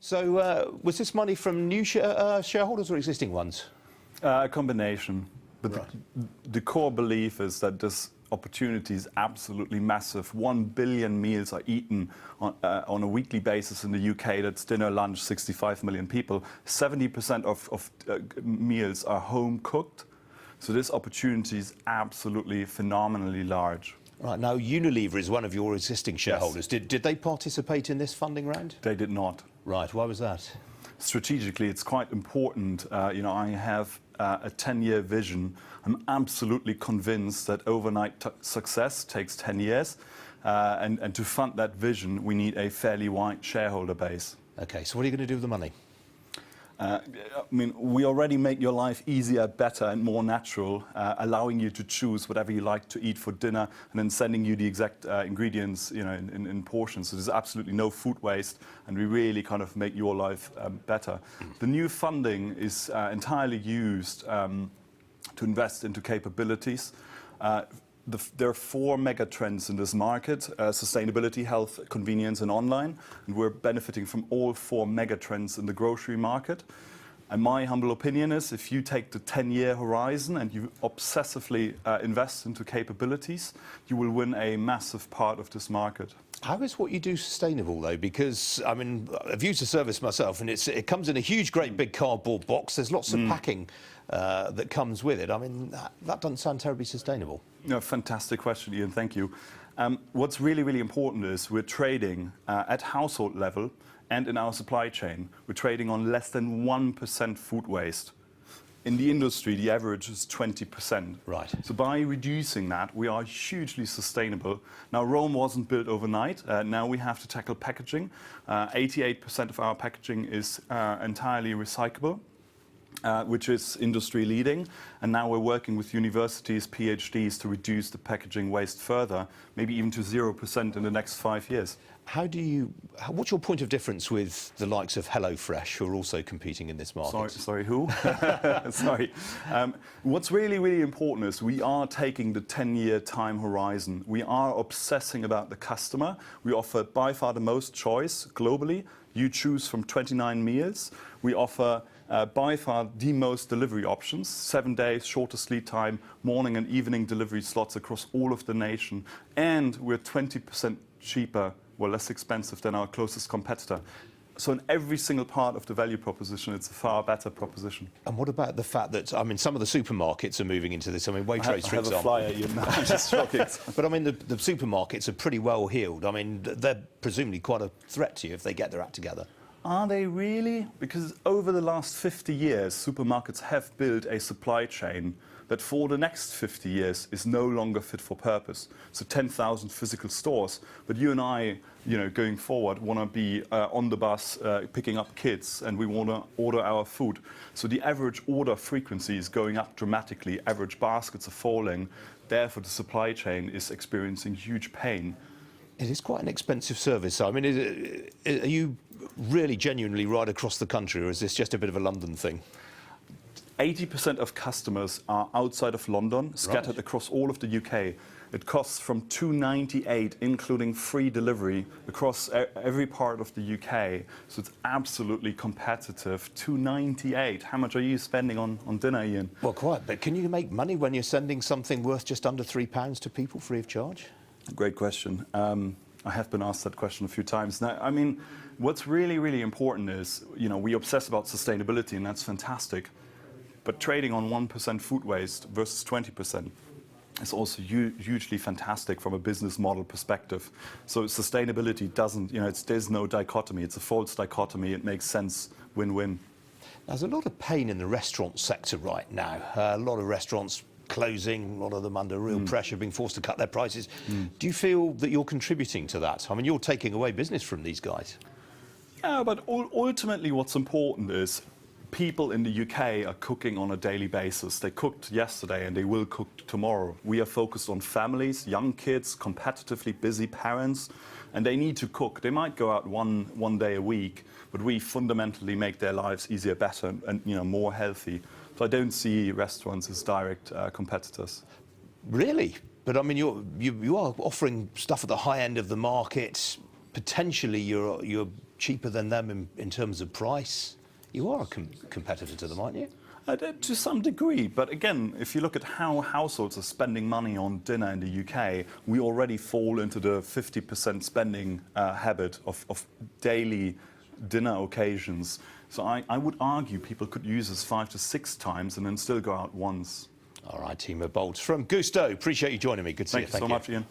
So was this money from new shareholders or existing ones? A combination. But Right. the core belief is that this opportunity is absolutely massive. 1 billion meals are eaten on a weekly basis in the UK. That's dinner, lunch, 65 million people. 70% of meals are home cooked. So this opportunity is absolutely phenomenally large. Right, now Unilever is one of your existing shareholders. Yes. Did they participate in this funding round? They did not. Right, why was that? Strategically, it's quite important. I have a 10-year vision. I'm absolutely convinced that overnight success takes 10 years. And to fund that vision, we need a fairly wide shareholder base. Okay, so what are you going to do with the money? We already make your life easier, better and more natural, allowing you to choose whatever you like to eat for dinner and then sending you the exact ingredients in portions. So there's absolutely no food waste and we really kind of make your life better. The new funding is entirely used to invest into capabilities. There are 4 mega trends in this market: sustainability, health, convenience, and online. And we're benefiting from all 4 mega trends in the grocery market. And my humble opinion is, if you take the 10-year horizon and you obsessively invest into capabilities, you will win a massive part of this market. How is what you do sustainable, though? Because, I've used the service myself, and it comes in a huge, great big cardboard box. There's lots of packing that comes with it. That doesn't sound terribly sustainable. No, fantastic question, Ian. Thank you. What's really, really important is we're trading at household level and in our supply chain. We're trading on less than 1% food waste. In the industry, the average is 20%. Right. So by reducing that, we are hugely sustainable. Now, Rome wasn't built overnight. Now we have to tackle packaging. 88% of our packaging is entirely recyclable, which is industry leading. And now we're working with universities, PhDs, to reduce the packaging waste further, maybe even to 0% in the next 5 years. What's your point of difference with the likes of HelloFresh, who are also competing in this market? Sorry, who? Sorry. What's really, really important is we are taking the 10-year time horizon. We are obsessing about the customer. We offer by far the most choice globally. You choose from 29 meals. We offer by far the most delivery options, 7 days, shortest lead time, morning and evening delivery slots across all of the nation. And we're 20% cheaper, well, less expensive than our closest competitor. So in every single part of the value proposition, it's a far better proposition. And what about the fact that, some of the supermarkets are moving into this? Waitrose, for example. I have a flyer, you know, I'm just joking. But the supermarkets are pretty well heeled. They're presumably quite a threat to you if they get their act together. Are they really? Because over the last 50 years, supermarkets have built a supply chain that for the next 50 years is no longer fit for purpose. So 10,000 physical stores. But you and I, going forward, want to be on the bus picking up kids, and we want to order our food. So the average order frequency is going up dramatically. Average baskets are falling. Therefore, the supply chain is experiencing huge pain. It is quite an expensive service. Are you really genuinely right across the country, or is this just a bit of a London thing? 80% of customers are outside of London, scattered across all of the UK. It costs from £2.98, including free delivery, across every part of the UK. So it's absolutely competitive. £2.98. How much are you spending on dinner, Ian? Well, quite. But can you make money when you're sending something worth just under £3 to people free of charge? Great question. I have been asked that question a few times. Now, what's really, really important is, we obsess about sustainability, and that's fantastic. But trading on 1% food waste versus 20% is also hugely fantastic from a business model perspective. So sustainability doesn't, there's no dichotomy. It's a false dichotomy. It makes sense, win-win. There's a lot of pain in the restaurant sector right now. A lot of restaurants closing, a lot of them under real pressure, being forced to cut their prices. Do you feel that you're contributing to that? You're taking away business from these guys. Yeah, but ultimately what's important is people in the UK are cooking on a daily basis. They cooked yesterday and they will cook tomorrow. We are focused on families, young kids, competitively busy parents, and they need to cook. They might go out one day a week, but we fundamentally make their lives easier, better, and more healthy. So I don't see restaurants as direct competitors. Really? But you are offering stuff at the high end of the market. Potentially you're cheaper than them in terms of price? You are a competitor to them, aren't you? To some degree, but again, if you look at how households are spending money on dinner in the UK, we already fall into the 50% spending habit of daily dinner occasions. So I would argue people could use us 5 to 6 times and then still go out once. All right, Timo Boldt from Gousto. Appreciate you joining me. Good to see you. Thank you so much, Ian.